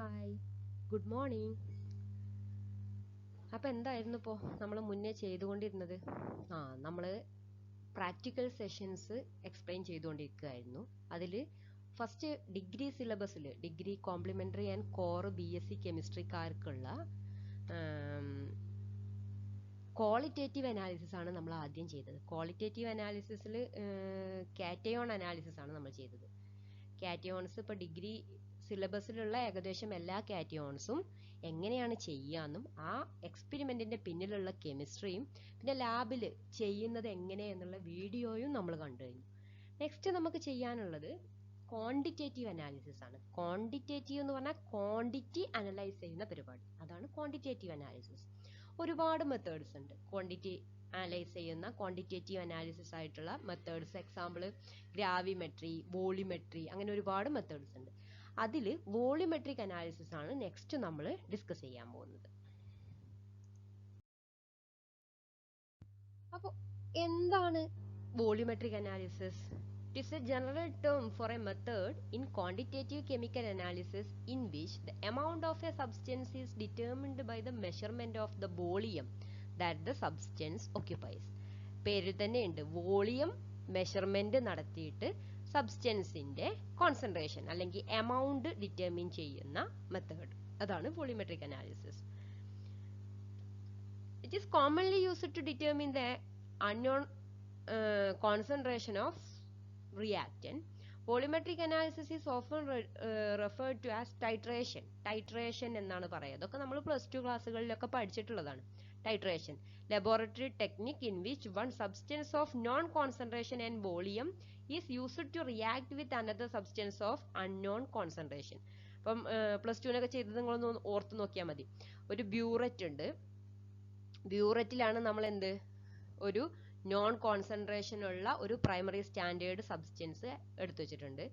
Hi, good morning. അപ്പോൾ എന്തായിരുന്നു ഇപ്പോൾ നമ്മൾ മുന്നേ ചെയ്തുകൊണ്ടിരുന്നത്? നമ്മൾ പ്രാക്ടിക്കൽ സെഷൻസ് എക്സ്പ്ലെയിൻ ചെയ്തുകൊണ്ടിരിക്കുകയായിരുന്നു. അതിൽ ഫസ്റ്റ് ഡിഗ്രി സിലബസിൽ degree complementary and core BSc കെമിസ്ട്രിക്കാർക്കുള്ള ക്വാളിറ്റേറ്റീവ് അനാലിസിസ് ആണ് നമ്മൾ ആദ്യം ചെയ്തത്. ക്വാളിറ്റേറ്റീവ് അനാലിസിസിൽ കാറ്റയോൺ അനാലിസിസ് ആണ് നമ്മൾ ചെയ്തത്. കാറ്റയോൺസ് ഇപ്പോൾ ഡിഗ്രി സിലബസിലുള്ള ഏകദേശം എല്ലാ കാറ്റയോൺസും എങ്ങനെയാണ് ചെയ്യാന്നും ആ എക്സ്പെരിമെന്റിന്റെ പിന്നിലുള്ള കെമിസ്ട്രിയും പിന്നെ ലാബിൽ ചെയ്യുന്നത് എങ്ങനെയെന്നുള്ള വീഡിയോയും നമ്മൾ കണ്ടു കഴിഞ്ഞു. നെക്സ്റ്റ് നമുക്ക് ചെയ്യാനുള്ളത് ക്വാണ്ടിറ്റേറ്റീവ് അനാലിസിസ് ആണ്. ക്വാണ്ടിറ്റേറ്റീവ് എന്ന് പറഞ്ഞാൽ ക്വാണ്ടിറ്റി അനലൈസ് ചെയ്യുന്ന പരിപാടി, അതാണ് ക്വാണ്ടിറ്റേറ്റീവ് അനാലിസിസ്. ഒരുപാട് മെത്തേഡ്സ് ഉണ്ട് ക്വാണ്ടിറ്റി അനലൈസ് ചെയ്യുന്ന ക്വാണ്ടിറ്റേറ്റീവ് അനാലിസിസ് ആയിട്ടുള്ള മെത്തേഡ്സ്. എക്സാമ്പിൾ ഗ്രാവിമെട്രി, വോളിമെട്രി, അങ്ങനെ ഒരുപാട് മെത്തേഡ്സ് ഉണ്ട്. അതിൽ വോളിമെട്രിക് അനാലിസിസ് ആണ് നെക്സ്റ്റ് നമ്മൾ ഡിസ്കസ് ചെയ്യാൻ പോകുന്നത്. അപ്പോൾ എന്താണ് volumetric analysis? It is a general term for a method in quantitative chemical analysis in which the amount of a substance is determined by the measurement of the volume that the substance occupies. പേരിൽ തന്നെ ഉണ്ട്, volume measurement നടത്തിയിട്ട് സബ്സ്റ്റൻസിന്റെ concentration അല്ലെങ്കിൽ amount determine ചെയ്യുന്ന method, അതാണ് volumetric analysis. It is commonly used to determine the unknown concentration of reactant. Volumetric analysis is often referred to as titration. Titration എന്നാണ് പറയുക. അതൊക്കെ നമ്മൾ +2 ക്ലാസ്സുകളിലൊക്കെ പഠിച്ചിട്ടുള്ളതാണ്. Titration, laboratory technique in which one substance of known concentration and volume is used to react with another substance of unknown concentration. അപ്പം +2 ചെയ്തത് നിങ്ങളൊന്ന് ഓർത്ത് നോക്കിയാൽ മതി. ഒരു ബ്യൂററ്റ് ഉണ്ട്. ബ്യൂററ്റിലാണ് നമ്മൾ എന്ത് ഒരു നോൺ കോൺസെൻട്രേഷൻ ഉള്ള ഒരു പ്രൈമറി സ്റ്റാൻഡേർഡ് സബ്സ്റ്റൻസ് എടുത്തു വെച്ചിട്ടുണ്ട്.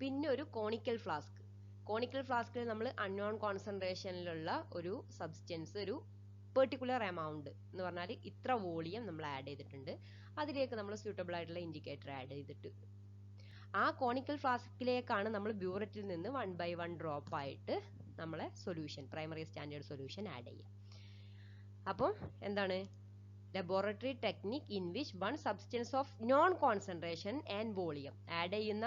പിന്നെ ഒരു കോണിക്കൽ ഫ്ലാസ്ക്. കോണിക്കൽ ഫ്ലാസ്കിൽ നമ്മൾ അൺനോൺ കോൺസെൻട്രേഷനിലുള്ള ഒരു സബ്സ്റ്റൻസ്, ഒരു പെർട്ടിക്കുലർ എമൗണ്ട് എന്ന് പറഞ്ഞാൽ ഇത്ര വോളിയം നമ്മൾ ആഡ് ചെയ്തിട്ടുണ്ട്. അതിലേക്ക് നമ്മൾ സ്യൂട്ടബിൾ ആയിട്ടുള്ള ഇൻഡിക്കേറ്റർ ആഡ് ചെയ്തിട്ട് ആ കോണിക്കൽ ഫ്ലാസ്കിലേക്കാണ് നമ്മൾ ബ്യൂററ്റിൽ നിന്ന് 1 by 1 ഡ്രോപ്പ് ആയിട്ട് നമ്മളെ solution, primary standard solution add ചെയ്യുക. അപ്പോൾ എന്താണ് laboratory technique in which one substance of known concentration and volume add ചെയ്യുന്ന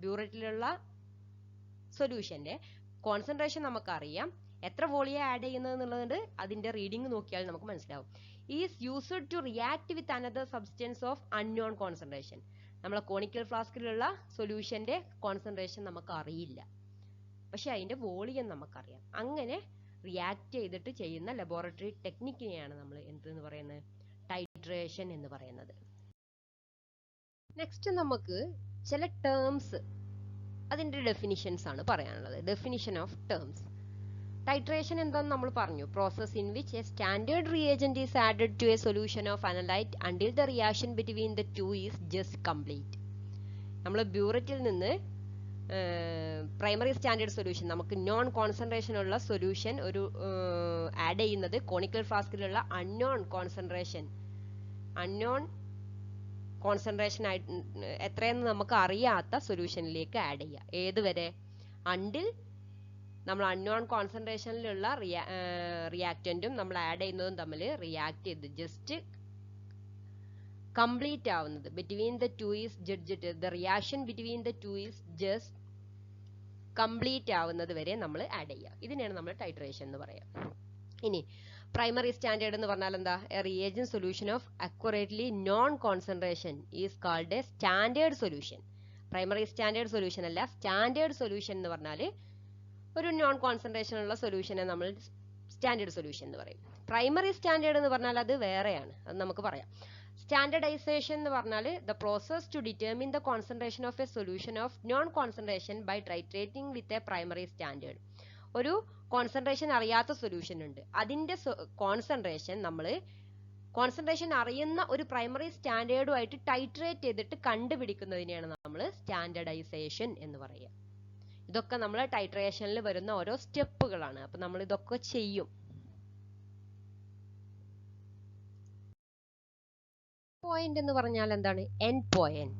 ബ്യൂററ്റിലുള്ള സൊല്യൂഷന്റെ കോൺസെൻട്രേഷൻ നമുക്കറിയാം, എത്ര വോളിയം ആഡ് ചെയ്യുന്നത് എന്നുള്ളത് അതിന്റെ റീഡിംഗ് നോക്കിയാൽ നമുക്ക് മനസ്സിലാവും. Is used to react with another substance of unknown concentration. നമ്മളെ കോണിക്കൽ ഫ്ലാസ്കിലുള്ള സൊല്യൂഷന്റെ കോൺസെൻട്രേഷൻ നമുക്ക് അറിയില്ല, പക്ഷെ അതിന്റെ വോളിയം നമുക്കറിയാം. അങ്ങനെ റിയാക്ട് ചെയ്തിട്ട് ചെയ്യുന്ന ലബോറട്ടറി ടെക്നിക്കിനെയാണ് നമ്മൾ എന്തെന്ന് പറയുന്നത്, ടൈട്രേഷൻ എന്ന് പറയുന്നത്. നെക്സ്റ്റ് നമുക്ക് ചില ടേംസ്, അതിന്റെ ഡെഫിനിഷൻസ് ആണ് പറയാനുള്ളത്. Definition of terms. ടൈട്രേഷൻ എന്താണെന്ന് നമ്മൾ പറഞ്ഞു. Process in which a standard reagent is added to a solution of analyte until the reaction between the two is just complete. നമ്മൾ ബ്യൂററ്റിൽ നിന്ന് പ്രൈമറി സ്റ്റാൻഡേർഡ് സൊല്യൂഷൻ, നമുക്ക് നോൺ കോൺസെൻട്രേഷൻ ഉള്ള solution ഒരു add ചെയ്യുന്നത് കോണിക്കൽ ഫ്ലാസ്കിലുള്ള അൺനോൺ കോൺസെൻട്രേഷൻ ആയിട്ട് എത്രയെന്ന് നമുക്ക് അറിയാത്ത സൊല്യൂഷനിലേക്ക് ആഡ് ചെയ്യുക. ഏതുവരെ? അണ്ടിൽ നമ്മൾ അൺനോൺ കോൺസെൻട്രേഷനിലുള്ള റിയാക്റ്റന്റും നമ്മൾ ആഡ് ചെയ്യുന്നതും തമ്മിൽ റിയാക്ട് ചെയ്ത് ജസ്റ്റ് കംപ്ലീറ്റ് ആവുന്നത്, between the two is the reaction between the two is just complete ആവുന്നത് വരെ നമ്മൾ ആഡ് ചെയ്യുക. ഇതിനെയാണ് നമ്മൾ ടൈട്രേഷൻ എന്ന് പറയാം. ഇനി പ്രൈമറി സ്റ്റാൻഡേർഡ് എന്ന് പറഞ്ഞാൽ എന്താ? A reagent solution of accurately non concentration is called A standard solution. Primary standard solution അല്ല, സ്റ്റാൻഡേർഡ് സൊല്യൂഷൻ എന്ന് പറഞ്ഞാൽ ഒരു നോൺ കോൺസെൻട്രേഷൻ ഉള്ള സൊല്യൂഷനെ നമ്മൾ സ്റ്റാൻഡേർഡ് സൊല്യൂഷൻ എന്ന് പറയും. പ്രൈമറി സ്റ്റാൻഡേർഡ് എന്ന് പറഞ്ഞാൽ അത് വേറെയാണ്, അത് നമുക്ക് പറയാം. സ്റ്റാൻഡർഡൈസേഷൻ എന്ന് പറഞ്ഞാൽ the process to determine the concentration of a solution of known concentration by titrating with a primary standard. ഒരു കോൺസെൻട്രേഷൻ അറിയാത്ത സൊല്യൂഷൻ ഉണ്ട്, അതിന്റെ കോൺസെൻട്രേഷൻ അറിയുന്ന ഒരു പ്രൈമറി സ്റ്റാൻഡേർഡുമായിട്ട് ടൈട്രേറ്റ് ചെയ്തിട്ട് കണ്ടുപിടിക്കുന്നതിനെയാണ് നമ്മൾ സ്റ്റാൻഡർഡൈസേഷൻ എന്ന് പറയുക. ഇതൊക്കെ നമ്മൾ ടൈട്രേഷനിൽ വരുന്ന ഓരോ സ്റ്റെപ്പുകളാണ്. അപ്പൊ നമ്മൾ ഇതൊക്കെ ചെയ്യും. പോയിന്റ് എന്ന് പറഞ്ഞാൽ എന്താണ്? End point.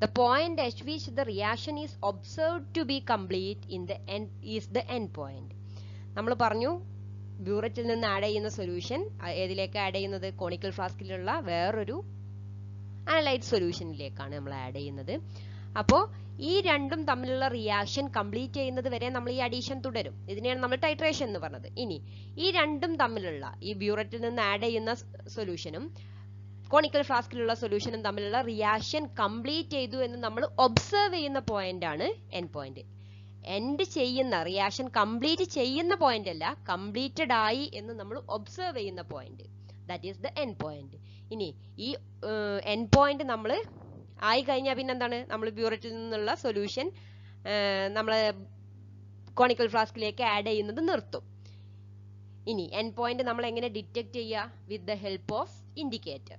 The point at which the reaction is observed to be complete in the end is the end point. നമ്മൾ പറഞ്ഞു ബ്യൂററ്റിൽ നിന്ന് ആഡ് ചെയ്യുന്ന സൊല്യൂഷൻ ഏതിലേക്ക് ആഡ് ചെയ്യുന്നത്? കോണിക്കൽ ഫ്ലാസ്കിലുള്ള വേറൊരു അനലൈറ്റ് സൊല്യൂഷനിലേക്കാണ് നമ്മൾ ആഡ് ചെയ്യുന്നത്. അപ്പോൾ ഈ രണ്ടും തമ്മിലുള്ള റിയാക്ഷൻ കംപ്ലീറ്റ് ചെയ്യുന്നത് വരെ നമ്മൾ ഈ അഡീഷൻ തുടരും. ഇതിനെയാണ് നമ്മൾ ടൈട്രേഷൻ എന്ന് പറഞ്ഞത്. ഇനി ഈ രണ്ടും തമ്മിലുള്ള ഈ ബ്യൂററ്റിൽ നിന്ന് ആഡ് ചെയ്യുന്ന സൊല്യൂഷനും കോണിക്കൽ ഫ്ലാസ്കിലുള്ള സൊല്യൂഷനും തമ്മിലുള്ള റിയാക്ഷൻ കംപ്ലീറ്റ് ചെയ്തു എന്ന് നമ്മൾ ഒബ്സർവ് ചെയ്യുന്ന പോയിന്റ് ആണ് എൻഡ് പോയിന്റ്. എൻഡ് ചെയ്യുന്ന റിയാക്ഷൻ കംപ്ലീറ്റ് ചെയ്യുന്ന പോയിന്റ് അല്ല, കംപ്ലീറ്റഡ് ആയി എന്ന് നമ്മൾ ഒബ്സർവ് ചെയ്യുന്ന point, that is the end point. ഇനി ഈ എൻഡ് പോയിന്റ് നമ്മൾ ആയി കഴിഞ്ഞാൽ പിന്നെ എന്താണ്? നമ്മൾ ബ്യൂററ്റിൽ നിന്നുള്ള സൊല്യൂഷൻ നമ്മൾ കോണിക്കൽ ഫ്ലാസ്കിലേക്ക് ആഡ് ചെയ്യുന്നത് നിർത്തും. ഇനി എൻഡ് പോയിന്റ് നമ്മൾ എങ്ങനെ ഡിറ്റക്ട് ചെയ്യുക? With the help of indicator.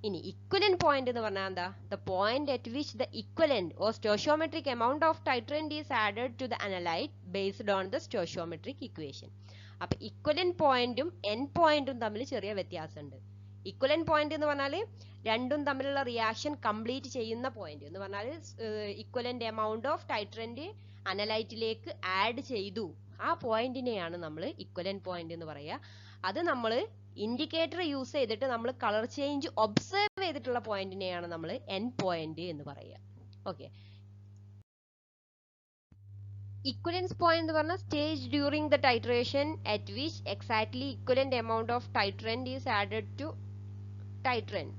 ഇനി ഇക്വലന്റ് പോയിന്റ് എന്ന് പറഞ്ഞാൽ എന്താ? The point at which the equivalent or stoichiometric amount of titrant is added to the analyte based on the stoichiometric equation. അപ്പൊ equivalent പോയിന്റും end പോയിന്റും തമ്മിൽ ചെറിയ വ്യത്യാസമുണ്ട്. ഇക്വലന്റ് പോയിന്റ് എന്ന് പറഞ്ഞാൽ രണ്ടും തമ്മിലുള്ള റിയാക്ഷൻ കംപ്ലീറ്റ് ചെയ്യുന്ന പോയിന്റ് എന്ന് പറഞ്ഞാൽ ഇക്വലന്റ് എമൗണ്ട് ഓഫ് ടൈട്രന്റ് അനലൈറ്റിലേക്ക് ആഡ് ചെയ്തു, ആ പോയിന്റിനെയാണ് നമ്മൾ ഇക്വലന്റ് പോയിന്റ് എന്ന് പറയുക. അത് നമ്മൾ ഇൻഡിക്കേറ്റർ യൂസ് ചെയ്തിട്ട് നമ്മൾ കളർ ചേഞ്ച് ഒബ്സർവ് ചെയ്തിട്ടുള്ള പോയിന്റിനെയാണ് നമ്മൾ എൻഡ് പോയിന്റ് എന്ന് പറയുക. ഓക്കെ, ഇക്വലൻസ് പോയിന്റ് എന്ന് പറഞ്ഞാൽ stage during the titration at which exactly equivalent amount of titrant is added to titrant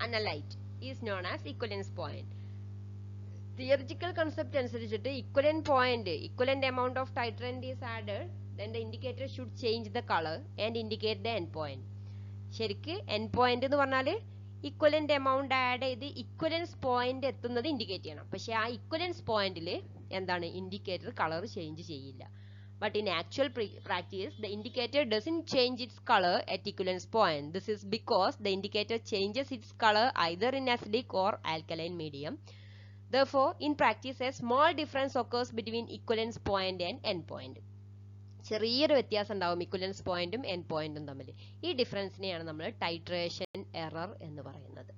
analyte is known as equivalence point. Theoretical concept അനുസരിച്ചിട്ട് equivalent point, equivalent amount of titrant is added, then the indicator should change the color and indicate the end point. ശരിക്ക് end point എന്ന് പറഞ്ഞാൽ equivalent amount add ചെയ്ത് ഇക്വലൻസ് point എത്തുന്നത് indicate ചെയ്യണം. പക്ഷെ ആ ഇക്വലൻസ് പോയിന്റിൽ എന്താണ്? ഇൻഡിക്കേറ്റർ കളർ ചേഞ്ച് ചെയ്യില്ല. But in actual practice, the indicator doesn't change its color at equivalence point. This is because the indicator changes its color either in acidic or alkaline medium. Therefore, in practice, a small difference occurs between equivalence point and end point. ചെറിയൊരു വ്യത്യാസം ഉണ്ടാവും ഇക്വലൻസ് പോയിന്റും end പോയിന്റും തമ്മിൽ. ഈ ഡിഫറൻസിനെയാണ് നമ്മൾ titration error എന്ന് പറയുന്നത്.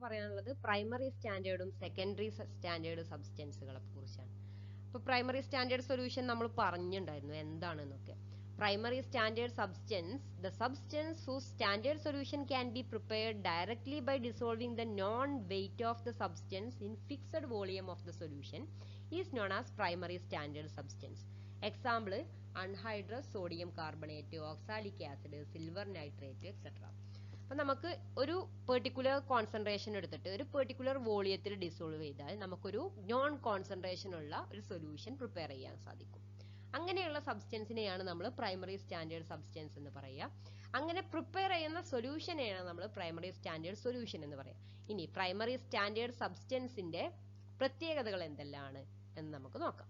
പറയാനുള്ളത് പ്രൈമറി സ്റ്റാൻഡേർഡും സെക്കൻഡറി സ്റ്റാൻഡേർഡ് സബ്സ്റ്റൻസുകളെ കുറിച്ചാണ്. ഇപ്പൊ പ്രൈമറി സ്റ്റാൻഡേർഡ് സൊല്യൂഷൻ നമ്മൾ പറഞ്ഞിട്ടുണ്ടായിരുന്നു എന്താണെന്നൊക്കെ. Primary standard substance, the substance whose standard solution can be prepared directly by dissolving the known weight of the substance in fixed volume of the solution, is known as primary standard substance. Example, anhydrous sodium carbonate, oxalic acid, silver nitrate, etc. അപ്പോൾ നമുക്ക് ഒരു particular concentration എടുത്തിട്ട് ഒരു particular വോളിയത്തിൽ dissolve ചെയ്താൽ നമുക്കൊരു non concentration ഉള്ള ഒരു സൊല്യൂഷൻ പ്രിപ്പയർ ചെയ്യാൻ സാധിക്കും. അങ്ങനെയുള്ള സബ്സ്റ്റൻസിനെയാണ് നമ്മൾ പ്രൈമറി സ്റ്റാൻഡേർഡ് സബ്സ്റ്റൻസ് എന്ന് പറയുക. അങ്ങനെ പ്രിപ്പയർ ചെയ്യുന്ന സൊല്യൂഷനെയാണ് നമ്മൾ പ്രൈമറി സ്റ്റാൻഡേർഡ് സൊല്യൂഷൻ എന്ന് പറയുക. ഇനി പ്രൈമറി സ്റ്റാൻഡേർഡ് സബ്സ്റ്റൻസിന്റെ പ്രത്യേകതകൾ എന്തെല്ലാണ് എന്ന് നമുക്ക് നോക്കാം.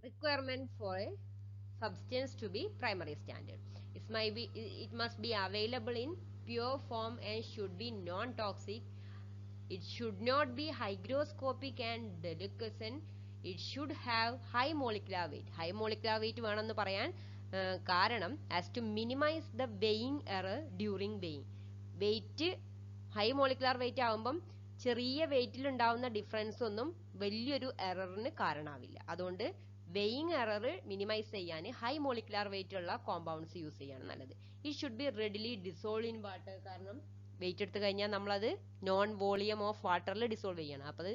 Requirement for a substance to be primary standard. It must be available in pure form and should be non-toxic. It should not be hygroscopic and deliquescent. It should have high molecular weight. High molecular weight വേണമെന്ന് പറയാൻ കാരണം as to minimize the weighing error during weighing. Weight high molecular weight ആകുമ്പം ചെറിയ വെയിറ്റിൽ ഉണ്ടാവുന്ന difference ഒന്നും വലിയൊരു എററിന് കാരണമാവില്ല. അതുകൊണ്ട് വെയിങ് എറർ മിനിമൈസ് ചെയ്യാൻ ഹൈ മോളിക്കുലാർ വെയിറ്റ് ഉള്ള കോമ്പൗണ്ട്സ് യൂസ് ചെയ്യാണ് നല്ലത്. It should be readily dissolve in water. കാരണം വെയിറ്റ് എടുത്തു കഴിഞ്ഞാൽ നമ്മളത് നോൺ വോളിയം ഓഫ് വാട്ടറിൽ ഡിസോൾവ് ചെയ്യണം. അപ്പോൾ അത്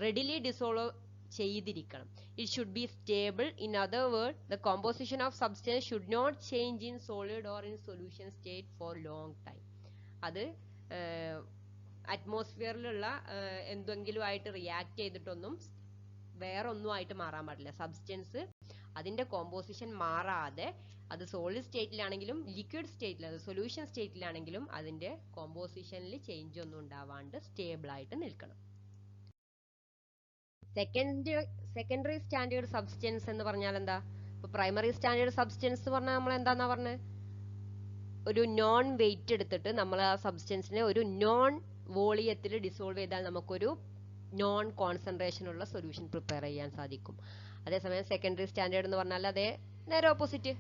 റെഡിലി ഡിസോൾവ് ചെയ്തിരിക്കണം. It should be stable. In other word, the composition of substance should not change in solid or in solution state for long time. അത് അറ്റ്മോസ്ഫിയറിലുള്ള എന്തെങ്കിലും ആയിട്ട് റിയാക്ട് ചെയ്തിട്ടൊന്നും വേറെ ഒന്നും ആയിട്ട് മാറാൻ പാടില്ല. സബ്സ്റ്റൻസ് അതിന്റെ കോമ്പോസിഷൻ മാറാതെ അത് സോളിഡ് സ്റ്റേറ്റിലാണെങ്കിലും ലിക്വിഡ് സ്റ്റേറ്റിൽ, അത് സൊല്യൂഷൻ സ്റ്റേറ്റിലാണെങ്കിലും അതിന്റെ കോമ്പോസിഷനിൽ ചേഞ്ച് ഒന്നും ഉണ്ടാവാണ്ട് സ്റ്റേബിൾ ആയിട്ട് നിൽക്കണം. സെക്കൻഡറി സ്റ്റാൻഡേർഡ് സബ്സ്റ്റൻസ് എന്ന് പറഞ്ഞാൽ എന്താ? ഇപ്പൊ പ്രൈമറി സ്റ്റാൻഡേർഡ് സബ്സ്റ്റൻസ് പറഞ്ഞാൽ നമ്മൾ എന്താന്നാ പറഞ്ഞത്? ഒരു നോൺ വെയിറ്റ് എടുത്തിട്ട് നമ്മൾ ആ സബ്സ്റ്റൻസിനെ ഒരു നോൺ വോളിയത്തിൽ ഡിസോൾവ് ചെയ്താൽ നമുക്കൊരു നോൺ കോൺസെൻട്രേഷൻ ഉള്ള സൊല്യൂഷൻ പ്രിപ്പയർ ചെയ്യാൻ സാധിക്കും. അതേസമയം സെക്കൻഡറി സ്റ്റാൻഡേർഡ് എന്ന് പറഞ്ഞാൽ അതേ നേരെ ഓപ്പോസിറ്റ്,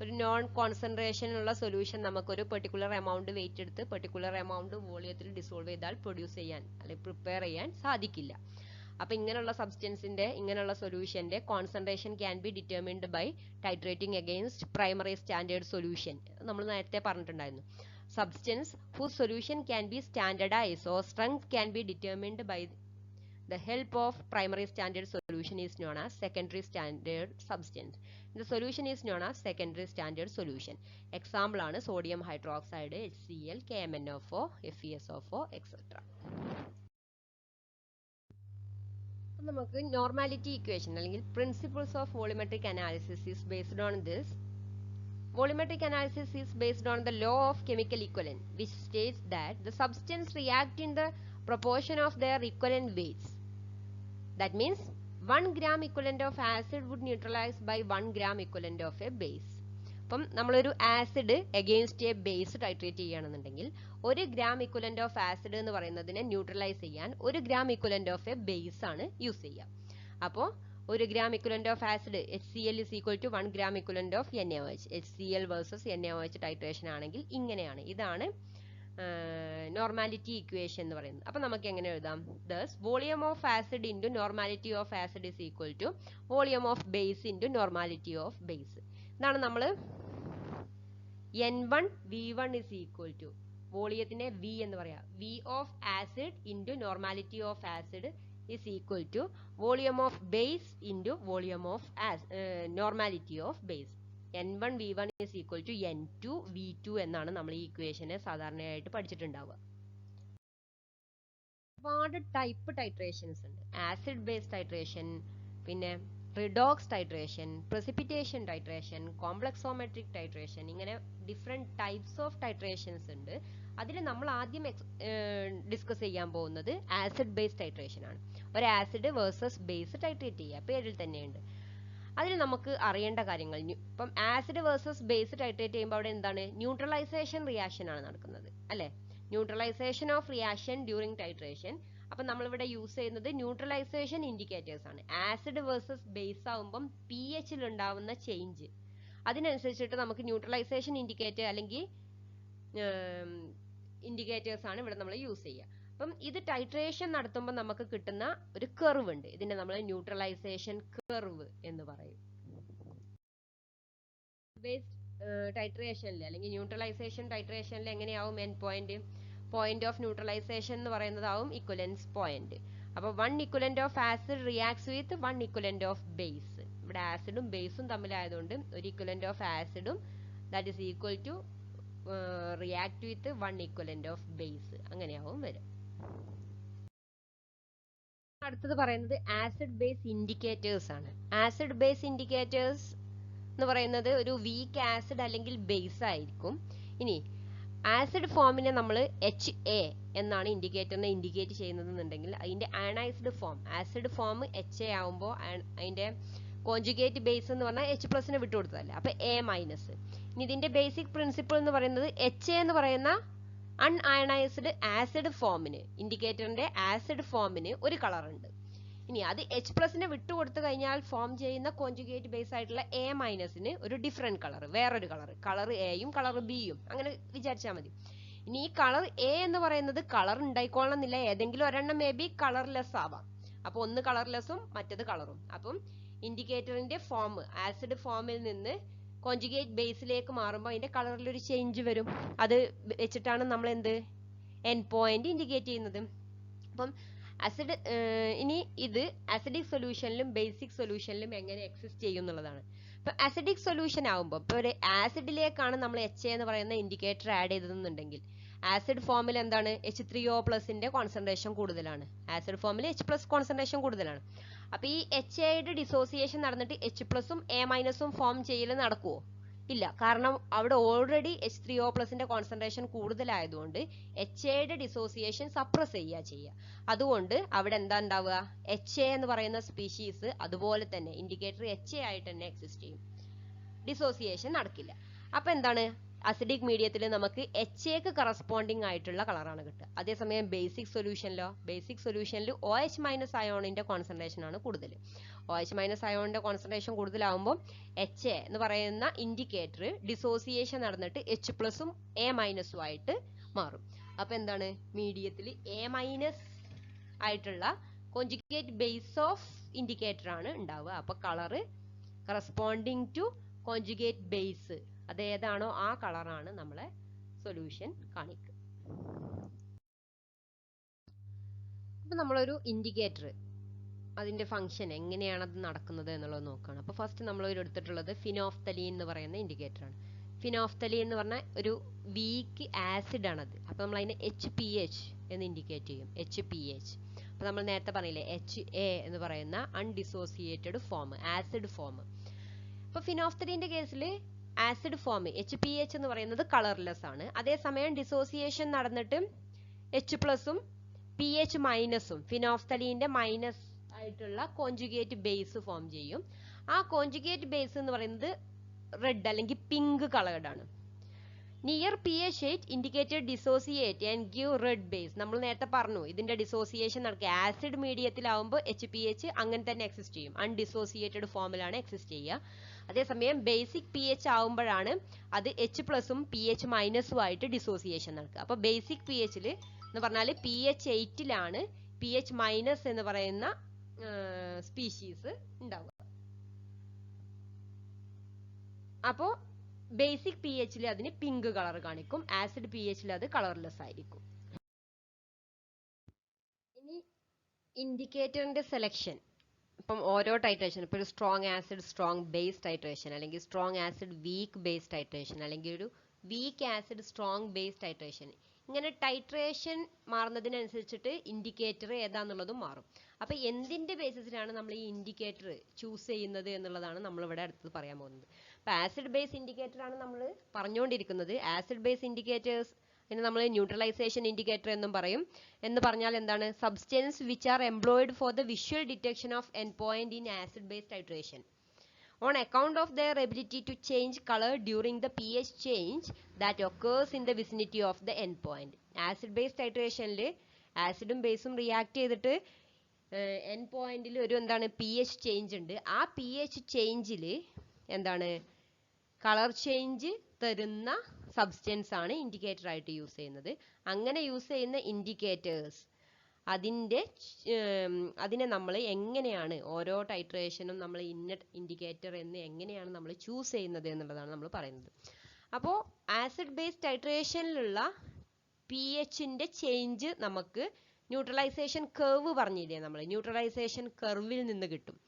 ഒരു നോൺ കോൺസെൻട്രേഷൻ ഉള്ള സൊല്യൂഷൻ നമുക്ക് ഒരു പെർട്ടിക്കുലർ എമൗണ്ട് വെയിറ്റ് എടുത്ത് പെർട്ടിക്കുലർ എമൗണ്ട് വോളിയത്തിൽ ഡിസോൾവ് ചെയ്താൽ പ്രൊഡ്യൂസ് ചെയ്യാൻ അല്ലെങ്കിൽ പ്രിപ്പയർ ചെയ്യാൻ സാധിക്കില്ല. അപ്പൊ ഇങ്ങനെയുള്ള സബ്സ്റ്റൻസിന്റെ ഇങ്ങനെയുള്ള സൊല്യൂഷന്റെ concentration can be determined by titrating against primary standard solution. നമ്മൾ നേരത്തെ പറഞ്ഞിട്ടുണ്ടായിരുന്നു. Substance whose solution can be standardized or strength can be determined by the help of primary standard solution is known as secondary standard substance. The solution is known as secondary standard solution. Example ആണ് sodium hydroxide, HCl, KMnO4, FeSO4, etc. നമുക്ക് normality equation അല്ലെങ്കിൽ principles of volumetric analysis is based on this. Volumetric analysis is based on the law of chemical equivalent, which states that the substance react in the proportion of their equivalent weights. That means 1 gram equivalent of acid would neutralize by 1 gram equivalent of a base. അപ്പം നമ്മളൊരു acid against A base titrate ചെയ്യുകയാണെന്നുണ്ടെങ്കിൽ 1 gram equivalent of acid എന്ന് പറയുന്നതിനെ neutralise ചെയ്യാൻ 1 gram equivalent of A base ആണ് use ചെയ്യുക. അപ്പോൾ 1 gram equivalent of acid HCl is equal to 1 gram equivalent of NaOH. HCl versus NaOH titration ആണെങ്കിൽ ഇങ്ങനെയാണ്. ഇതാണ് നോർമാലിറ്റി ഇക്വേഷൻ എന്ന് പറയുന്നത്. അപ്പൊ നമുക്ക് എങ്ങനെ എഴുതാം? Thus volume of acid into normality of acid is equal to volume of base into normality of base. ഇതാണ് നമ്മൾ N1 V1 is equal to വോളിയത്തിനെ V എന്ന് പറയാം. V of acid into normality of acid is equal to volume of base into volume of normality of base. N1 V1 is equal to N2 V2 എന്നാണ് നമ്മൾ ഈ ഇക്വേഷനെ സാധാരണയായിട്ട് പഠിച്ചിട്ടുണ്ടാവുക. ഒരുപാട് type titrations ഉണ്ട്. Acid base titration, പിന്നെ redox titration, precipitation titration, complexometric titration, ഇങ്ങനെ different types of titrations ഉണ്ട്. അതിൽ നമ്മൾ ആദ്യം ഡിസ്കസ് ചെയ്യാൻ പോകുന്നത് ആസിഡ് ബേസ് ടൈട്രേഷൻ ആണ്. ഒരു ആസിഡ് വേഴ്സസ് ബേസ് ടൈട്രേറ്റ് ചെയ്യുക, പേരിൽ തന്നെയുണ്ട്. അതിൽ നമുക്ക് അറിയേണ്ട കാര്യങ്ങൾ, ഇപ്പം ആസിഡ് വേഴ്സസ് ബേസ് ടൈട്രേറ്റ് ചെയ്യുമ്പോൾ അവിടെ എന്താണ്, ന്യൂട്രലൈസേഷൻ റിയാക്ഷൻ ആണ് നടക്കുന്നത് അല്ലെ? Neutralisation of reaction during titration. അപ്പൊ നമ്മളിവിടെ യൂസ് ചെയ്യുന്നത് ന്യൂട്രലൈസേഷൻ ഇൻഡിക്കേറ്റേഴ്സ് ആണ്. ആസിഡ് വേഴ്സസ് ബേസ് ആവുമ്പം pH ൽ ഉണ്ടാവുന്ന ചേഞ്ച്, അതിനനുസരിച്ചിട്ട് നമുക്ക് ന്യൂട്രലൈസേഷൻ ഇൻഡിക്കേറ്റർ അല്ലെങ്കിൽ ഇൻഡിക്കേറ്റേഴ്സ് ആണ് ഇവിടെ നമ്മൾ യൂസ് ചെയ്യുക. അപ്പം ഇത് ടൈട്രേഷൻ നടത്തുമ്പോൾ നമുക്ക് കിട്ടുന്ന ഒരു കർവ് ഉണ്ട്. ഇതിനെ നമ്മൾ ന്യൂട്രലൈസേഷൻ കർവ് എന്ന് പറയും. ബേസ് ടൈട്രേഷനിൽ അല്ലെങ്കിൽ ന്യൂട്രലൈസേഷൻ ടൈട്രേഷനിൽ എങ്ങനെയാവും എൻഡ് പോയിന്റ് ഓഫ് ന്യൂട്രലൈസേഷൻ എന്ന് പറയുന്നതാവും ഇക്വലൻസ് പോയിന്റ്. അപ്പൊ 1 equivalent of acid reacts with 1 equivalent of base. ഇവിടെ ആസിഡും ബേസും തമ്മിലായതുകൊണ്ട് ഒരു ഇക്വലന്റ് ഓഫ് ആസിഡും that is equal to react with 1 equivalent of base, അങ്ങനെയാവും വരും. അടുത്തത് പറയുന്നത് ആസിഡ് ബേസ് ഇൻഡിക്കേറ്റേഴ്സ് ആണ്. ആസിഡ് ബേസ് ഇൻഡിക്കേറ്റേഴ്സ് എന്ന് പറയുന്നത് ഒരു വീക്ക് ആസിഡ് അല്ലെങ്കിൽ ബേസ് ആയിരിക്കും. ഇനി ആസിഡ് ഫോമിനെ നമ്മൾ HA എന്നാണ് ഇൻഡിക്കേറ്ററിനെ ഇൻഡിക്കേറ്റ് ചെയ്യുന്നതെന്നുണ്ടെങ്കിൽ അതിന്റെ ionised form, acid form HA ആവുമ്പോൾ അതിന്റെ കോഞ്ചുഗേറ്റ് ബേസ് എന്ന് പറഞ്ഞാൽ H+ വിട്ടുകൊടുത്തതല്ലേ, അപ്പൊ A-. ഇനി ഇതിന്റെ ബേസിക് പ്രിൻസിപ്പിൾ എന്ന് പറയുന്നത് HA എന്ന് പറയുന്ന അൺഅയണൈസ്ഡ് ആസിഡ് ഫോമിന്, ഇൻഡിക്കേറ്ററിന്റെ ആസിഡ് ഫോമിന് ഒരു കളർ ഉണ്ട്. ഇനി അത് H+ വിട്ടുകൊടുത്തു കഴിഞ്ഞാൽ ഫോം ചെയ്യുന്ന കോഞ്ചുഗേറ്റ് ബേസ് ആയിട്ടുള്ള A- ഒരു ഡിഫറെന്റ് കളർ, വേറൊരു കളർ എയും കളർ ബിയും, അങ്ങനെ വിചാരിച്ചാൽ മതി. ഇനി ഈ കളർ A എന്ന് പറയുന്നത് കളർ ഉണ്ടായിക്കോളണമെന്നില്ല, ഏതെങ്കിലും ഒരെണ്ണം മേ ബി കളർലെസ് ആവാം. അപ്പൊ ഒന്ന് കളർലെസ്സും മറ്റത് കളറും. അപ്പം ഇൻഡിക്കേറ്ററിന്റെ ഫോം ആസിഡ് ഫോമിൽ നിന്ന് കോഞ്ചുഗേറ്റ് ബേസിലേക്ക് മാറുമ്പോൾ അതിന്റെ കളറിൽ ഒരു ചേഞ്ച് വരും. അത് വെച്ചിട്ടാണ് നമ്മൾ എന്ത് എൻഡ് പോയിന്റ് ഇൻഡിക്കേറ്റ് ചെയ്യുന്നത്. അപ്പം ആസിഡ് ഇനി ഇത് ആസിഡിക് സൊല്യൂഷനിലും ബേസിക് സൊല്യൂഷനിലും എങ്ങനെ എക്സിസ്റ്റ് ചെയ്യും എന്നുള്ളതാണ്. ഇപ്പൊ ആസിഡിക് സൊല്യൂഷൻ ആവുമ്പോൾ ഇപ്പൊ ഒരു ആസിഡിലേക്കാണ് നമ്മൾ HA എന്ന് പറയുന്ന ഇൻഡിക്കേറ്റർ ആഡ് ചെയ്തതെന്നുണ്ടെങ്കിൽ ആസിഡ് ഫോമിൽ എന്താണ് H3O+ന്റെ കോൺസെൻട്രേഷൻ കൂടുതലാണ്. ആസിഡ് ഫോമിൽ H+ കോൺസെൻട്രേഷൻ കൂടുതലാണ്. അപ്പൊ ഈ HAയുടെ ഡിസോസിയേഷൻ നടന്നിട്ട് H+ഉം A- ഫോം ചെയ്യൽ നടക്കുവോ? ഇല്ല. കാരണം അവിടെ ഓൾറെഡി H3O+ന്റെ കോൺസെൻട്രേഷൻ കൂടുതലായതുകൊണ്ട് HAയുടെ ഡിസോസിയേഷൻ സപ്രസ് ചെയ്യുക. അതുകൊണ്ട് അവിടെ എന്താ ഉണ്ടാവുക, HA എന്ന് പറയുന്ന സ്പീഷീസ് അതുപോലെ തന്നെ ഇൻഡിക്കേറ്റർ HA ആയിട്ട് തന്നെ എക്സിസ്റ്റ് ചെയ്യും, ഡിസോസിയേഷൻ നടക്കില്ല. അപ്പൊ എന്താണ്, അസിഡിക് മീഡിയത്തിൽ നമുക്ക് HAക്ക് കറസ്പോണ്ടിങ് ആയിട്ടുള്ള കളറാണ് കിട്ടുക. അതേസമയം ബേസിക് സൊല്യൂഷനിൽ OH- അയോണിന്റെ കോൺസെൻട്രേഷൻ ആണ് കൂടുതൽ. OH- അയോണിന്റെ കോൺസെൻട്രേഷൻ കൂടുതലാവുമ്പോൾ HA എന്ന് പറയുന്ന ഇൻഡിക്കേറ്റർ ഡിസോസിയേഷൻ നടന്നിട്ട് H+ഉം A- ആയിട്ട് മാറും. അപ്പൊ എന്താണ് മീഡിയത്തിൽ A- ആയിട്ടുള്ള കോഞ്ചുഗേറ്റ് ബേസ് ഓഫ് ഇൻഡിക്കേറ്റർ ആണ് ഉണ്ടാവുക. അപ്പൊ colour corresponding to conjugate base അത് ഏതാണോ ആ കളറാണ് നമ്മളെ സൊല്യൂഷൻ കാണിക്കുക. അപ്പൊ നമ്മളൊരു ഇൻഡിക്കേറ്റർ അതിന്റെ ഫംഗ്ഷൻ എങ്ങനെയാണ് അത് നടക്കുന്നത് എന്നുള്ളത് നോക്കുകയാണ്. അപ്പൊ ഫസ്റ്റ് നമ്മൾ എടുത്തിട്ടുള്ളത് ഫിനോഫ്തലീൻ എന്ന് പറയുന്ന ഇൻഡിക്കേറ്റർ ആണ്. ഫിനോഫ്തലീൻ എന്ന് പറഞ്ഞാൽ ഒരു വീക്ക് ആസിഡ് ആണത്. അപ്പൊ നമ്മൾ അതിനെ HPH എന്ന് ഇൻഡിക്കേറ്റ് ചെയ്യും. HPH. അപ്പൊ നമ്മൾ നേരത്തെ പറഞ്ഞില്ലേ HA എന്ന് പറയുന്ന അൺഡിസോസിയേറ്റഡ് ഫോം, ആസിഡ് ഫോം. അപ്പൊ ഫിനോഫ്തലീന്റെ കേസിൽ ആസിഡ് ഫോം HPH എന്ന് പറയുന്നത് കളർലെസ് ആണ്. അതേസമയം ഡിസോസിയേഷൻ നടന്നിട്ട് H+ഉം PH- ഫിനോഫ്തലീന്റെ മൈനസ് ആയിട്ടുള്ള കോഞ്ചുഗേറ്റ് ബേസ് ഫോം ചെയ്യും. ആ കോഞ്ചുഗേറ്റ് ബേസ് എന്ന് പറയുന്നത് റെഡ് അല്ലെങ്കിൽ പിങ്ക് കളേർഡ് ആണ്. Near pH8 indicated dissociate and give red base. നമ്മൾ നേരത്തെ പറഞ്ഞു ഇതിന്റെ ഡിസോസിയേഷൻ നടക്കുക. ആസിഡ് മീഡിയത്തിലാവുമ്പോൾ HPH അങ്ങനെ തന്നെ എക്സിസ്റ്റ് ചെയ്യും, അൺഡിസോസിയേറ്റഡ് ഫോമിലാണ് എക്സിസ്റ്റ് ചെയ്യുക. അതേസമയം ബേസിക് pH ആവുമ്പോഴാണ് അത് H+ഉം PH- ആയിട്ട് ഡിസോസിയേഷൻ നടക്കുക. അപ്പൊ ബേസിക് pHൽ എന്ന് പറഞ്ഞാൽ pH8ലാണ് PH- എന്ന് പറയുന്ന സ്പീഷീസ് ഉണ്ടാവുക. അപ്പോ ബേസിക് pHൽ അതിന് പിങ്ക് കളർ കാണിക്കും, ആസിഡ് pHൽ അത് കളർലെസ് ആയിരിക്കും. ഇനി ഇൻഡിക്കേറ്ററിന്റെ സെലക്ഷൻ. ഇപ്പം ഓരോ ടൈട്രേഷൻ, ഇപ്പൊ ഒരു strong acid strong base titration, അല്ലെങ്കിൽ strong acid weak base titration, അല്ലെങ്കിൽ ഒരു weak acid strong base titration, ഇങ്ങനെ ടൈട്രേഷൻ മാറുന്നതിനനുസരിച്ചിട്ട് ഇൻഡിക്കേറ്റർ ഏതാന്നുള്ളതും മാറും. അപ്പൊ എന്തിന്റെ ബേസിസിലാണ് നമ്മൾ ഈ ഇൻഡിക്കേറ്റർ ചൂസ് ചെയ്യുന്നത് എന്നുള്ളതാണ് നമ്മൾ ഇവിടെ അടുത്ത് പറയാൻ പോകുന്നത്. അപ്പൊ ആസിഡ് ബേസ് ഇൻഡിക്കേറ്റർ ആണ് നമ്മൾ പറഞ്ഞുകൊണ്ടിരിക്കുന്നത്. ആസിഡ് ബേസ് ഇൻഡിക്കേറ്റേഴ്സ് ഇതിനെ നമ്മൾ ന്യൂട്രലൈസേഷൻ ഇൻഡിക്കേറ്റർ എന്നും പറയും. എന്ന് പറഞ്ഞാൽ എന്താണ്? Substance which are employed for the visual detection of end point in acid base titration on account of their ability to change color during the pH change that occurs in the vicinity of the end point. Acid base titration ൽ ആസിഡും ബേസും react ചെയ്തിട്ട് end പോയിന്റിൽ ഒരു എന്താണ് pH change ഉണ്ട്. ആ pH ചേഞ്ചിൽ എന്താണ് colour change തരുന്ന സബ്സ്റ്റൻസ് ആണ് ഇൻഡിക്കേറ്റർ ആയിട്ട് യൂസ് ചെയ്യുന്നത്. അങ്ങനെ യൂസ് ചെയ്യുന്ന ഇൻഡിക്കേറ്റേഴ്സ് അതിനെ നമ്മൾ എങ്ങനെയാണ് ഓരോ ടൈട്രേഷനും നമ്മൾ ഇന്ന ഇൻഡിക്കേറ്റർ എന്ന് എങ്ങനെയാണ് നമ്മൾ ചൂസ് ചെയ്യുന്നത് എന്നുള്ളതാണ് നമ്മൾ പറയുന്നത്. അപ്പോൾ ആസിഡ് ബേസ് ടൈട്രേഷനിലുള്ള pHന്റെ ചേഞ്ച് നമുക്ക് ന്യൂട്രലൈസേഷൻ കർവ് പറഞ്ഞില്ലേ നമ്മൾ, ന്യൂട്രലൈസേഷൻ കർവിൽ നിന്ന് കിട്ടും.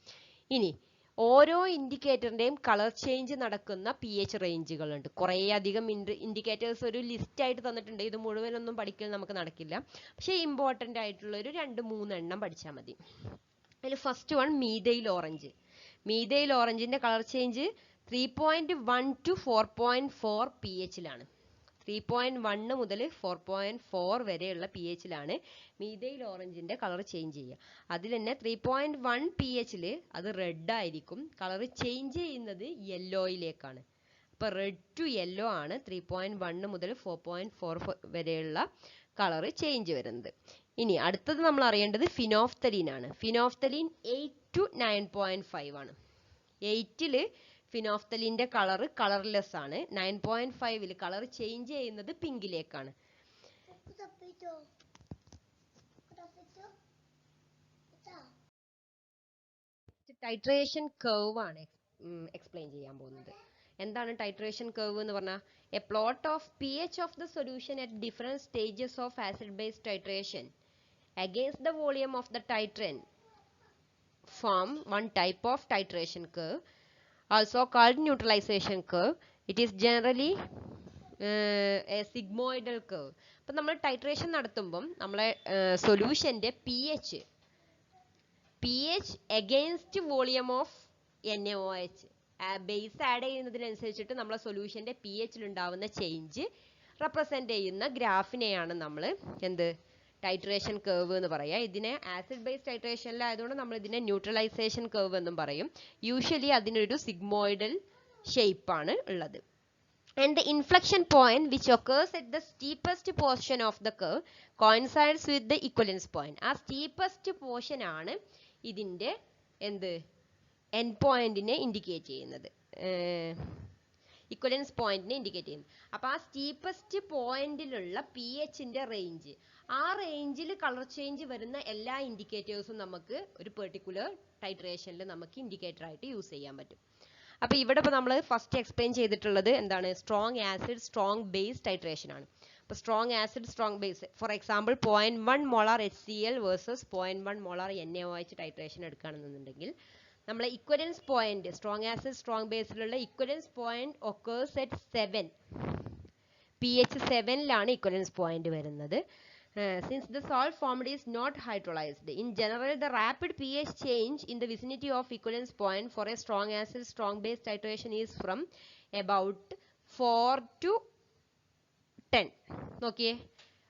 ഇനി ഓരോ ഇൻഡിക്കേറ്ററിന്റെയും കളർ ചേഞ്ച് നടക്കുന്ന pH റേഞ്ചുകളുണ്ട്. കുറേ അധികം ഇൻഡിക്കേറ്റേഴ്സ് ഒരു ലിസ്റ്റ് ആയിട്ട് തന്നിട്ടുണ്ട്. ഇത് മുഴുവനൊന്നും പഠിക്കൽ നമുക്ക് നടക്കില്ല. പക്ഷേ ഇമ്പോർട്ടൻ്റ് ആയിട്ടുള്ള ഒരു 2-3 എണ്ണം പഠിച്ചാൽ മതി. അതിൽ first one methyl orange. Methyl ഓറഞ്ചിന്റെ കളർ ചേഞ്ച് 3.1 to 4.4 pHലാണ്. 3.1 മുതൽ 4.4 വരെയുള്ള pHലാണ് മീഥൈൽ ഓറഞ്ചിന്റെ കളർ ചേഞ്ച് ചെയ്യുക. അതിൽ തന്നെ 3.1 pHൽ അത് റെഡ് ആയിരിക്കും. കളർ ചേഞ്ച് ചെയ്യുന്നത് യെല്ലോയിലേക്കാണ്. അപ്പൊ റെഡ് ടു യെല്ലോ ആണ് 3.1 മുതൽ 4.4 വരെയുള്ള കളർ ചേഞ്ച് വരുന്നത്. ഇനി അടുത്തത് നമ്മൾ അറിയേണ്ടത് ഫിനോഫ്തലീൻ ആണ്. ഫിനോഫ്തലീൻ 8 to 9.5 ആണ്. 8ൽ ഫിനോഫ്തലീന്റെ കളർ കളർലെസ് ആണ്. 9.5ൽ കളർ ചേഞ്ച് ചെയ്യുന്നത് പിങ്കിലേക്കാണ്. ടൈട്രേഷൻ കർവ് ആണ് എക്സ്പ്ലെയിൻ ചെയ്യാൻ പോകുന്നത്. എന്താണ് ടൈട്രേഷൻ കർവ് എന്ന് പറഞ്ഞാൽ? A plot of pH of the solution at different stages of acid base titration against the volume of the titrant form one type of titration curve, also called neutralization curve. It is generally a sigmoidal curve. അപ്പം നമ്മൾ titration നടത്തുമ്പം നമ്മളെ സൊല്യൂഷന്റെ pH against volume of NaOH base add ചെയ്യുന്നതിനനുസരിച്ചിട്ട് നമ്മളെ സൊല്യൂഷന്റെ pHൽ ഉണ്ടാവുന്ന change represent ചെയ്യുന്ന ഗ്രാഫിനെയാണ് നമ്മൾ എന്ത് ടൈട്രേഷൻ കർവ് എന്ന് പറയുക. ഇതിനെ ആസിഡ് ബേസ് ടൈട്രേഷനിലായതുകൊണ്ട് നമ്മൾ ഇതിനെ ന്യൂട്രലൈസേഷൻ കർവ് എന്നും പറയും. യൂഷ്വലി അതിനൊരു സിഗ്മോയിഡൽ ഷേപ്പ് ആണ് ഉള്ളത്. and the inflection point which occurs at the steepest portion of the curve coincides with the equivalence point. ആ steepest portion ആണ് ഇതിൻ്റെ എന്ത് എൻഡ് പോയിന്റിനെ ഇൻഡിക്കേറ്റ് ചെയ്യുന്നത്, ഇക്വലൻസ് പോയിന്റിനെ ഇൻഡിക്കേറ്റ് ചെയ്യുന്നത്. അപ്പോൾ ആ സ്റ്റീപ്പസ്റ്റ് പോയിന്റിലുള്ള പി എച്ചിൻ്റെ റേഞ്ച്, ആ റേഞ്ചിൽ കളർ ചേഞ്ച് വരുന്ന എല്ലാ ഇൻഡിക്കേറ്റേഴ്സും നമുക്ക് ഒരു പെർട്ടിക്കുലർ ടൈട്രേഷനിൽ നമുക്ക് ഇൻഡിക്കേറ്റർ ആയിട്ട് യൂസ് ചെയ്യാൻ പറ്റും. അപ്പോൾ ഇവിടെ ഇപ്പോൾ നമ്മൾ ഫസ്റ്റ് എക്സ്പ്ലെയിൻ ചെയ്തിട്ടുള്ളത് എന്താണ്, strong acid strong base titration ആണ്. അപ്പോൾ strong acid strong base, for example 0.1 molar HCl versus 0.1 molar NaOH titration എടുക്കുകയാണെന്നുണ്ടെങ്കിൽ നമ്മളെ equivalence point, strong acid strong ബേസിലുള്ള equivalence point occurs at 7, pH 7ലാണ് ഇക്വലൻസ് പോയിന്റ് വരുന്നത്. Since the salt formed is not hydrolyzed, in general the rapid pH change in the vicinity of equivalence point for a strong acid strong base titration is from about 4 to 10. നോക്കിയേ,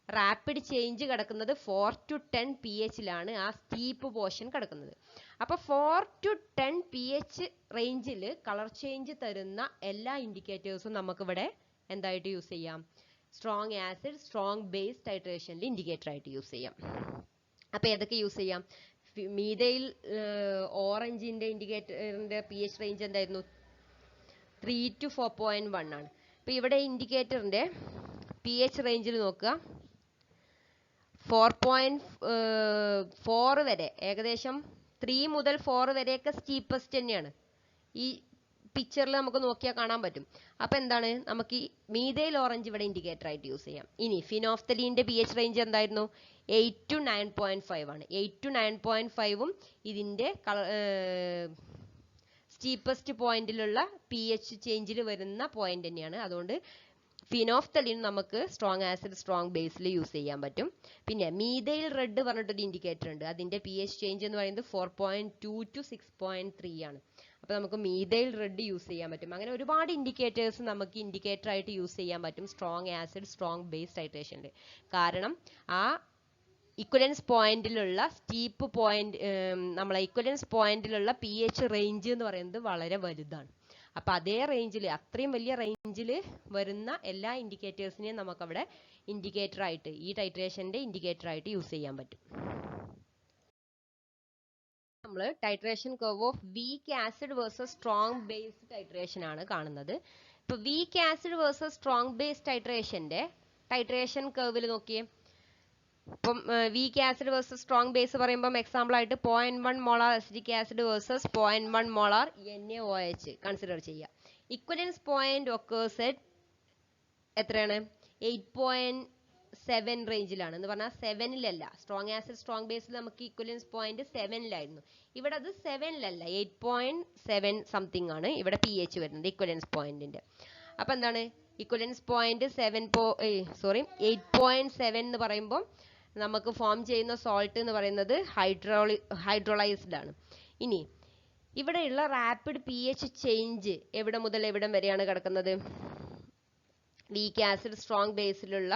rapid change കിടക്കുന്നത് 4 to 10 pHലാണ് ആ steep portion കിടക്കുന്നത്. അപ്പോൾ 4 to 10 pH റേഞ്ചിൽ colour change തരുന്ന എല്ലാ ഇൻഡിക്കേറ്റേഴ്സും നമുക്കിവിടെ എന്തായിട്ട് യൂസ് ചെയ്യാം, സ്ട്രോങ് ആസിഡ് സ്ട്രോങ് ബേസ് ടൈട്രേഷനിൽ ഇൻഡിക്കേറ്റർ ആയിട്ട് യൂസ് ചെയ്യാം. അപ്പോൾ ഏതൊക്കെ യൂസ് ചെയ്യാം, മീഥൈൽ ഓറഞ്ചിൻ്റെ ഇൻഡിക്കേറ്ററിൻ്റെ PH റേഞ്ച് എന്തായിരുന്നു, 3 to 4.1 ആണ്. അപ്പോൾ ഇവിടെ ഇൻഡിക്കേറ്ററിൻ്റെ PH റേഞ്ചിൽ നോക്കുക, 4.4 വരെ, ഏകദേശം 3 മുതൽ 4 വരെയൊക്കെ സ്റ്റീപ്പസ്റ്റ് തന്നെയാണ്. ഈ പിക്ചറിൽ നമുക്ക് നോക്കിയാൽ കാണാൻ പറ്റും. അപ്പോൾ എന്താണ്, നമുക്ക് ഈ മീഥൈൽ ഓറഞ്ച് ഇവിടെ ഇൻഡിക്കേറ്റർ ആയിട്ട് യൂസ് ചെയ്യാം. ഇനി ഫിനോഫ്തലീൻ്റെ PH റേഞ്ച് എന്തായിരുന്നു, 8 to 9.5 ആണ്. 8 to 9.5ഉം ഇതിൻ്റെ സ്റ്റീപ്പസ്റ്റ് പോയിന്റിലുള്ള PH ചേഞ്ചിൽ വരുന്ന പോയിന്റ് തന്നെയാണ്. അതുകൊണ്ട് ഫിനോഫ്തലീൻ നമുക്ക് സ്ട്രോങ് ആസിഡ് സ്ട്രോങ് ബേസിൽ യൂസ് ചെയ്യാൻ പറ്റും. പിന്നെ മീഥൈൽ റെഡ് പറഞ്ഞിട്ടൊരു ഇൻഡിക്കേറ്റർ ഉണ്ട്, അതിൻ്റെ PH ചേഞ്ച് എന്ന് പറയുന്നത് 4.2 to 6.3 ആണ്. അപ്പോൾ നമുക്ക് മീഥൈൽ റെഡ് യൂസ് ചെയ്യാൻ പറ്റും. അങ്ങനെ ഒരുപാട് ഇൻഡിക്കേറ്റേഴ്സ് നമുക്ക് ഇൻഡിക്കേറ്റർ ആയിട്ട് യൂസ് ചെയ്യാൻ പറ്റും സ്ട്രോങ് ആസിഡ് സ്ട്രോങ് ബേസ് ടൈട്രേഷനിൽ. കാരണം ആ ഇക്വലൻസ് പോയിന്റിലുള്ള സ്റ്റീപ്പ് പോയിന്റ്, നമ്മളെ ഇക്വലൻസ് പോയിന്റിലുള്ള PH റേഞ്ച് എന്ന് പറയുന്നത് വളരെ വലുതാണ്. അപ്പോൾ അതേ റേഞ്ചിൽ, അത്രയും വലിയ റേഞ്ചിൽ വരുന്ന എല്ലാ ഇൻഡിക്കേറ്റേഴ്സിനെയും നമുക്കവിടെ ഇൻഡിക്കേറ്റർ ആയിട്ട്, ഈ ടൈട്രേഷൻ്റെ ഇൻഡിക്കേറ്റർ ആയിട്ട് യൂസ് ചെയ്യാൻ പറ്റും. നമ്മൾ titration curve of weak acid versus strong base titration ആണ് കാണുന്നത്. ഇപ്പോൾ weak acid versus strong base ടൈട്രേഷൻ്റെ ടൈട്രേഷൻ കർവിൽ നോക്കിയേ, ഇപ്പം weak acid versus strong base പറയുമ്പം എക്സാമ്പിൾ ആയിട്ട് 0.1 molar acetic acid versus 0.1 molar NaOH consider ചെയ്യുക. ഇക്വലൻസ് പോയിന്റ് ഒക്കേഴ്സ് അറ്റ് എത്രയാണ്, 8.7 റേഞ്ചിലാണ്. എന്ന് പറഞ്ഞാൽ 7ലല്ല, സ്ട്രോങ് ആസിഡ് സ്ട്രോങ് ബേസിൽ നമുക്ക് ഇക്വലൻസ് പോയിന്റ് 7ലായിരുന്നു. ഇവിടെ അത് 7ലല്ല, 8.7 സംതിങ് ആണ് ഇവിടെ PH വരുന്നത് ഇക്വലൻസ് പോയിന്റിന്റെ. അപ്പം എന്താണ്, ഇക്വലൻസ് പോയിന്റ് 8.7 എന്ന് പറയുമ്പോൾ നമുക്ക് ഫോം ചെയ്യുന്ന സോൾട്ട് എന്ന് പറയുന്നത് ഹൈഡ്രോളൈസ്ഡ് ആണ്. ഇനി ഇവിടെയുള്ള റാപ്പിഡ് PH ചേഞ്ച് എവിടെ മുതൽ എവിടം വരെയാണ് കിടക്കുന്നത്, വീക്ക് ആസിഡ് സ്ട്രോങ് ബേസിലുള്ള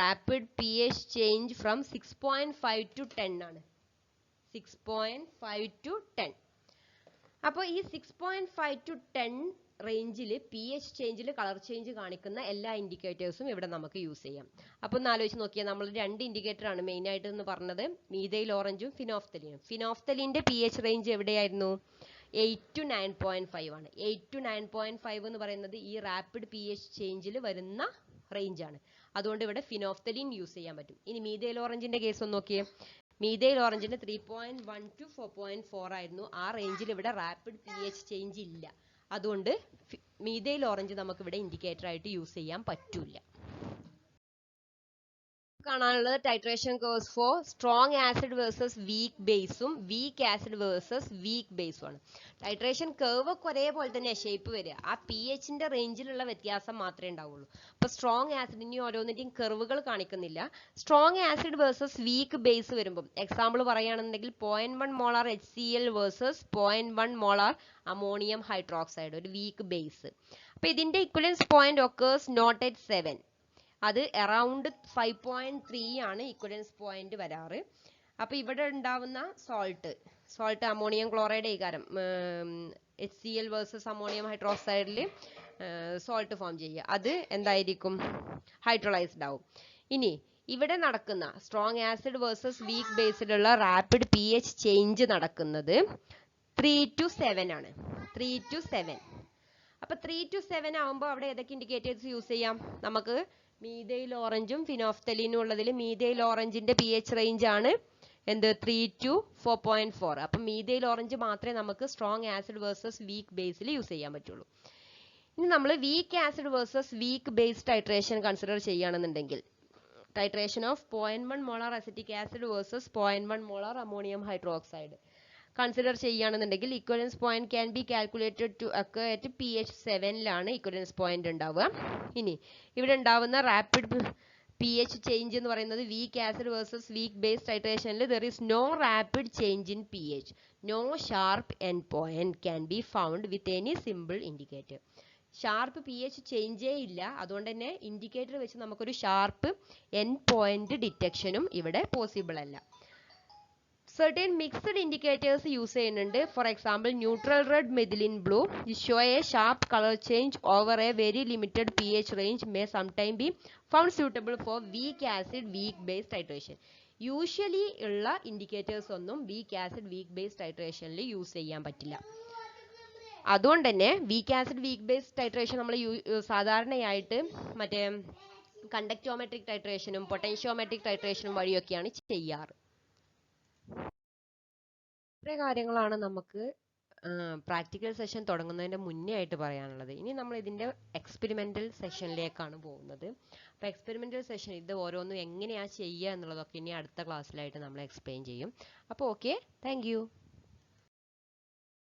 rapid PH change from 6.5 to 10 ആണ്. 6.5 to 10. അപ്പോൾ ഈ 6.5 to 10 റേഞ്ചിൽ PH ചേഞ്ചിൽ കളർ ചേഞ്ച് കാണിക്കുന്ന എല്ലാ ഇൻഡിക്കേറ്റേഴ്സും ഇവിടെ നമുക്ക് യൂസ് ചെയ്യാം. അപ്പോൾ ഒന്ന് ആലോചിച്ച് നോക്കിയാൽ, നമ്മൾ 2 ഇൻഡിക്കേറ്റർ ആണ് മെയിൻ ആയിട്ട് എന്ന് പറഞ്ഞത്, മീഥൈൽ ഓറഞ്ചും ഫിനോഫ്തലീനും. ഫിനോഫ്തലീൻ്റെ PH റേഞ്ച് എവിടെയായിരുന്നു, 8 to 9.5 ആണ്. 8 to 9.5 എന്ന് പറയുന്നത് ഈ റാപ്പിഡ് PH ചേഞ്ചിൽ വരുന്ന റേഞ്ച് ആണ്. അതുകൊണ്ട് ഇവിടെ ഫിനോഫ്തലീൻ യൂസ് ചെയ്യാൻ പറ്റും. ഇനി മീഥൈൽ ഓറഞ്ചിൻ്റെ കേസ് ഒന്ന് നോക്കിയേ, മീഥൈൽ ഓറഞ്ചിന് 3.1 to 4.4 ആയിരുന്നു. ആ റേഞ്ചിൽ ഇവിടെ റാപ്പിഡ് PH ചേഞ്ച് ഇല്ല. അതുകൊണ്ട് മീഥൈൽ ഓറഞ്ച് നമുക്ക് ഇവിടെ ഇൻഡിക്കേറ്റർ ആയിട്ട് യൂസ് ചെയ്യാൻ പറ്റൂല. കാണാനുള്ളത് titration curves for strong acid versus weak ബേസും വീക്ക് ആസിഡ് വേഴ്സസ് വീക്ക് ബേസും ആണ്. ടൈട്രേഷൻ കർവ് ഒക്കെ ഒരേപോലെ തന്നെ ഷേപ്പ് വരിക, ആ PHന്റെ റേഞ്ചിലുള്ള വ്യത്യാസം മാത്രമേ ഉണ്ടാവുള്ളൂ. അപ്പോൾ സ്ട്രോങ് ആസിഡ്, ഇനി ഓരോന്നിൻ്റെയും കർവുകൾ കാണിക്കുന്നില്ല. Strong acid versus weak base വരുമ്പം എക്സാമ്പിൾ പറയുകയാണെന്നുണ്ടെങ്കിൽ 0.1 molar HCl versus 0.1 molar ammonium hydroxide, ഒരു വീക്ക് ബേസ്. അപ്പോൾ ഇതിൻ്റെ equivalence point occurs not at 7, അത് അറൗണ്ട് 5.3 ആണ് ഇക്വലൻസ് പോയിന്റ് വരാറ്. അപ്പോൾ ഇവിടെ ഉണ്ടാവുന്ന സോൾട്ട് അമോണിയം ക്ലോറൈഡ് ഏകാരം HCl വേഴ്സസ് അമോണിയം ഹൈഡ്രോക്സൈഡിൽ സോൾട്ട് ഫോം ചെയ്യുക. അത് എന്തായിരിക്കും? ഹൈഡ്രോളൈസ്ഡ് ആവും. ഇനി ഇവിടെ നടക്കുന്ന സ്ട്രോങ് ആസിഡ് വേഴ്സസ് വീക്ക് ബേസിലുള്ള റാപ്പിഡ് പി എച്ച് ചേഞ്ച് നടക്കുന്നത് 3 to 7 ആണ്. 3 to 7. അപ്പൊ 3 to 7 ആവുമ്പോൾ അവിടെ ഏതൊക്കെ ഇൻഡിക്കേറ്റേഴ്സ് യൂസ് ചെയ്യാം? നമുക്ക് മീഥൈൽ ഓറഞ്ചും ഫിനോഫ്തലീനും ഉള്ളതിൽ മീഥൈൽ ഓറഞ്ചിന്റെ പി എച്ച് റേഞ്ച് ആണ് എന്ത്? 3 to 4.4. അപ്പൊ മീഥൈൽ ഓറഞ്ച് മാത്രമേ നമുക്ക് സ്ട്രോങ് ആസിഡ് വേഴ്സസ് വീക്ക് ബേസിൽ യൂസ് ചെയ്യാൻ പറ്റുള്ളൂ. ഇനി നമ്മൾ week acid versus weak base titration consider ചെയ്യുകയാണെന്നുണ്ടെങ്കിൽ titration of 0.1 molar acetic acid versus 0.1 molar ammonium hydroxide consider ചെയ്യുകയാണെന്നുണ്ടെങ്കിൽ equivalence point can be calculated to occur at pH 7 equivalence point ഉണ്ടാവുക. ഇനി ഇവിടെ ഉണ്ടാവുന്ന റാപ്പിഡ് pH ചേഞ്ച് എന്ന് പറയുന്നത് weak acid versus weak base ടൈട്രേഷനിൽ there is no rapid change in pH. No sharp end point can be found with any simple indicator. Sharp P H ചേഞ്ചേ ഇല്ല. അതുകൊണ്ട് തന്നെ ഇൻഡിക്കേറ്റർ വെച്ച് നമുക്കൊരു ഷാർപ്പ് എൻഡ് പോയിന്റ് ഡിറ്റക്ഷനും ഇവിടെ പോസിബിൾ അല്ല. certain mixed indicators use ചെയ്യുന്നുണ്ട്. For example neutral red methylene blue show a sharp colour change over a very limited P H range may sometime be found suitable for weak acid weak base titration. Usually ഉള്ള indicators ഒന്നും weak acid weak base ടൈട്രേഷനിൽ use ചെയ്യാൻ പറ്റില്ല. അതുകൊണ്ട് തന്നെ weak acid weak base titration നമ്മൾ സാധാരണയായിട്ട് മറ്റേ കണ്ടക്ടോമെട്രിക് ടൈട്രേഷനും പൊട്ടൻഷ്യോമെട്രിക് ടൈട്രേഷനും വഴിയൊക്കെയാണ് ചെയ്യാറ്. ഇത്രയും കാര്യങ്ങളാണ് നമുക്ക് പ്രാക്ടിക്കൽ സെഷൻ തുടങ്ങുന്നതിന്റെ മുന്നേ ആയിട്ട് പറയാനുള്ളത്. ഇനി നമ്മൾ ഇതിന്റെ എക്സ്പെരിമെന്റൽ സെഷനിലേക്കാണ് പോകുന്നത്. അപ്പോൾ എക്സ്പെരിമെന്റൽ സെഷൻ ഇത് ഓരോന്നും എങ്ങനെയാ ചെയ്യുക എന്നുള്ളതൊക്കെ ഇനി അടുത്ത ക്ലാസ്സിലായിട്ട് നമ്മൾ എക്സ്പ്ലെയിൻ ചെയ്യും. അപ്പോൾ ഓക്കെ, താങ്ക് യു.